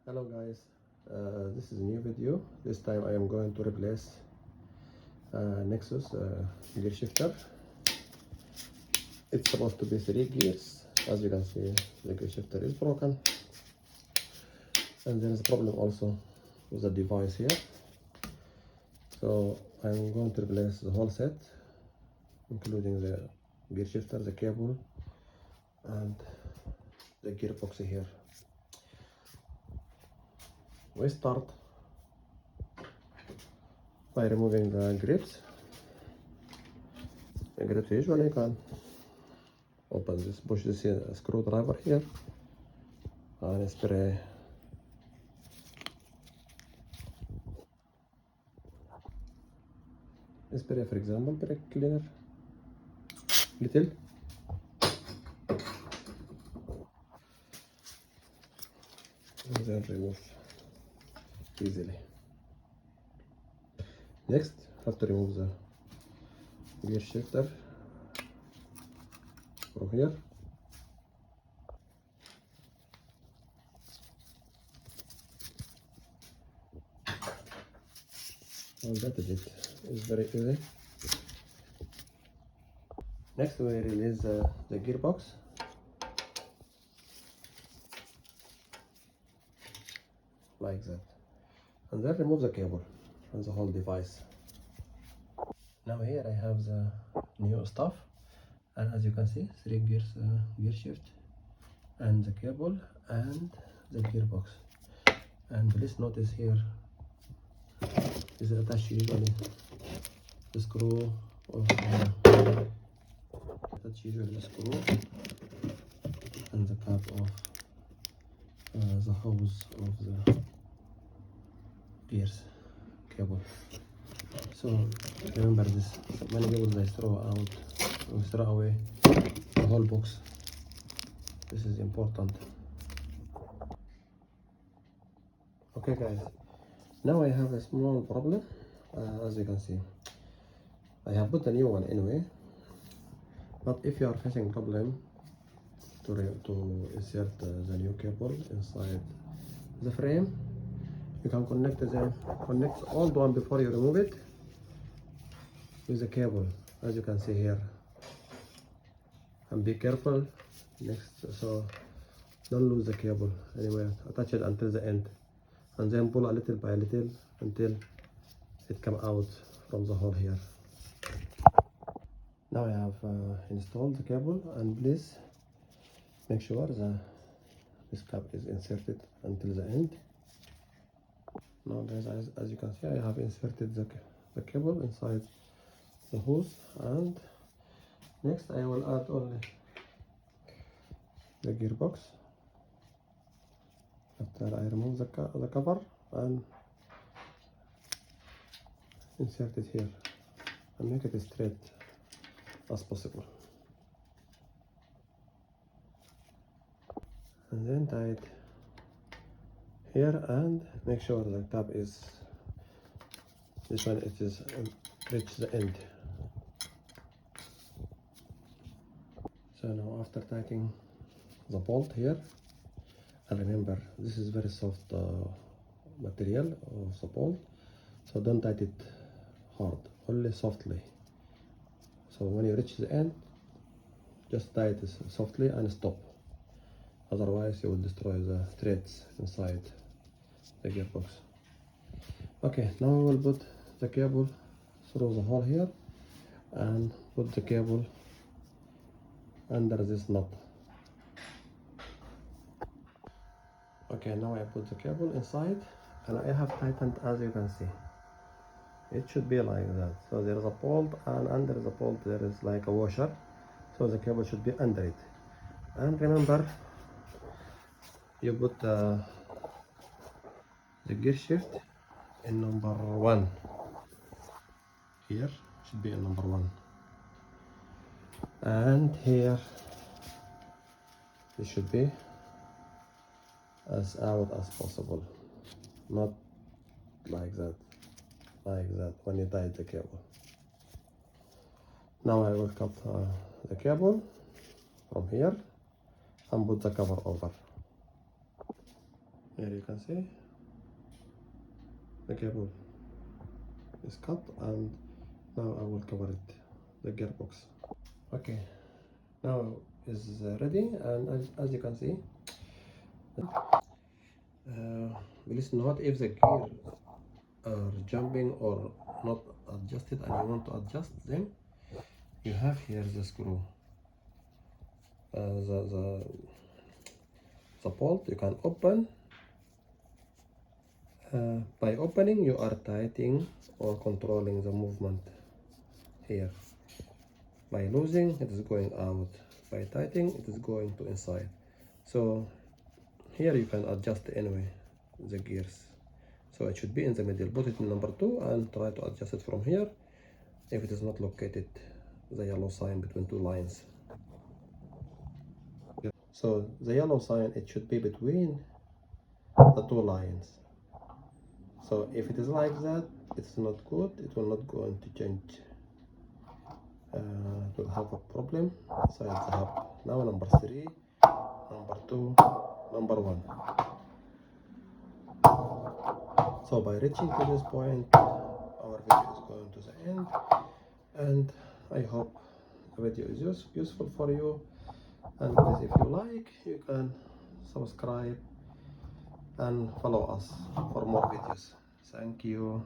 Hello guys, this is a new video. This time I am going to replace Nexus gear shifter. It's supposed to be 3 gears. As you can see, the gear shifter is broken, and there is a problem also with the device here. So I'm going to replace the whole set, including the gear shifter, the cable, and the gearbox here. We start by removing the grips. The grips usually you can open this, push this screwdriver here, and spray for example brake cleaner little, and then remove easily. Next, have to remove the gear shifter from here. And that is it. It's very easy. Next, we release the gearbox. Like that. And then remove the cable and the whole device. Now here I have the new stuff, and as you can see, 3 gears, gear shift, and the cable and the gearbox. And please notice here is attached usually the screw of that's usually the screw and the cap of the hose of the gears cable. So remember this, many people they throw away the whole box. This is important. Okay guys, now I have a small problem. As you can see, I have put a new one anyway, but if you are facing problem to insert the new cable inside the frame, you can connect old one before you remove it with the cable, as you can see here. And be careful next, so don't lose the cable anywhere. Attach it until the end, and then pull a little by little until it come out from the hole here. Now I have installed the cable, and please make sure this cap is inserted until the end. Now guys, as you can see, I have inserted the cable inside the hose, and next I will add only the gearbox after I remove the cover and insert it here and make it as straight as possible, and then tie it here and make sure the cap is this one, it is reach the end. So now after tightening the bolt here, and remember this is very soft material of the bolt, so don't tighten it hard, only softly. So when you reach the end, just tie it softly and stop, otherwise you will destroy the threads inside the gearbox. Okay, now we will put the cable through the hole here and put the cable under this nut. Okay, now I put the cable inside, and I have tightened, as you can see. It should be like that. So there is a bolt, and under the bolt there is like a washer, so the cable should be under it. And remember, you put the gear shift in number 1. Here should be in number 1, and here it should be as out as possible, not like that when you tie the cable. Now I will cut the cable from here and put the cover over. Here you can see the cable is cut, and now I will cover it, the gearbox. Okay, now is ready, and as you can see, please note if the gear are jumping or not adjusted and you want to adjust them, you have here the screw, the bolt you can open. By opening, you are tightening or controlling the movement here. By losing, it is going out. By tightening, it is going to inside. So here you can adjust anyway the gears. So it should be in the middle. Put it in number 2 and try to adjust it from here if it is not located, the yellow sign between two lines. So the yellow sign, it should be between the two lines. So if it is like that, it's not good. It will not go into change. It will have a problem inside the hub. Now number 3, number 2, number 1. So by reaching to this point, our video is going to the end, and I hope the video is useful for you. And please, if you like, you can subscribe and follow us for more videos. Thank you.